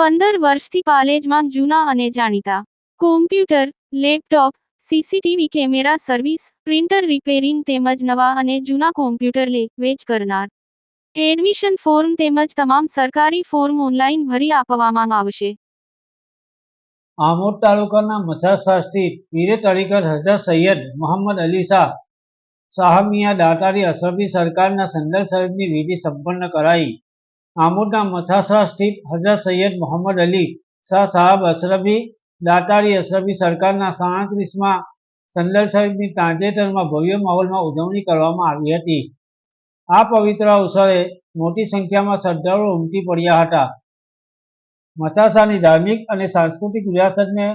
15 વર્ષથી પાલેજમાં જૂના અને જાણીતા computer, laptop, CCTV camera service, printer repairing તેમજ નવા અને જૂના કોમ્પ્યુટર લે-વેચ કરનાર. એડમિશન ફોર્મ તેમજ તમામ સરકારી ફોર્મ ઓનલાઈન ભરી આપવામાં આવશે. આમોદ તાલુકાના મચાસા સ્થિત પીરે તરીકત હઝરત સૈયદ મોહમ્મદ અલી શાહ સાહમિયા દાતારી અશરફી સરકારના સંદલ શરીફની વિધિ સંપન્ન કરાઈ. આમોદના મચાસા સ્થિત હઝરત સૈયદ મોહમ્મદ અલી શાહ સાહબ અશરફી દાતારી અશરફી સરકારના 37માં સંદલ શરીફની તાજેતરમાં ભવ્ય માહોલમાં ઉજવણી કરવામાં આવી હતી. આ પવિત્ર અવસરે મોટી સંખ્યામાં શ્રદ્ધાળુઓ ઉમટી પડ્યા હતા. મચાસાની ધાર્મિક અને સાંસ્કૃતિક વિરાસતને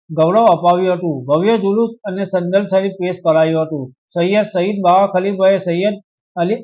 ગૌરવ અપાવ્યું હતું. ભવ્ય જુલુસ અને સંદલ શરીફ પેશ કરાયું હતું. સૈયદ સઈદ બાવા ખલીફાએ સૈયદ અલી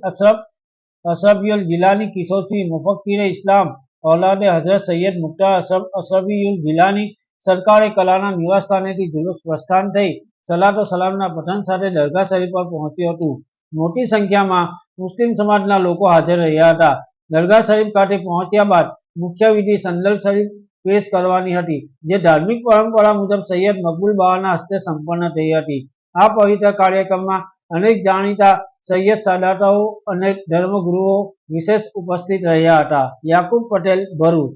અશરફીયુલ જિલાની કિશોરથી મુફક્કીરે ઇસ્લામ ઔલાદે હઝરત સૈયદ મુખ્તાર અશરફીયુલ જિલાની સરકારે કલાના નિવાસસ્થાનેથી જુલુસ પ્રસ્થાન થઈ સલાતો સલામના પઠન સાથે દરગાહ શરીફ પર પહોંચ્યું હતું. મોટી સંખ્યામાં મુસ્લિમ સમાજના લોકો હાજર રહ્યા હતા. દરગાહ શરીફ ખાતે પહોંચ્યા બાદ મુખ્ય વિધિ સંદલ શરીફ પેશ કરવાની હતી, જે ધાર્મિક પરંપરા મુજબ સૈયદ મકબૂલ બાવાના હસ્તે સંપન્ન થઈ હતી. આ પવિત્ર કાર્યક્રમમાં અનેક જાણીતા સૈયદ સાદાતાઓ અને ધર્મગુરુઓ વિશેષ ઉપસ્થિત રહ્યા હતા. યાકુબ પટેલ, ભરૂચ.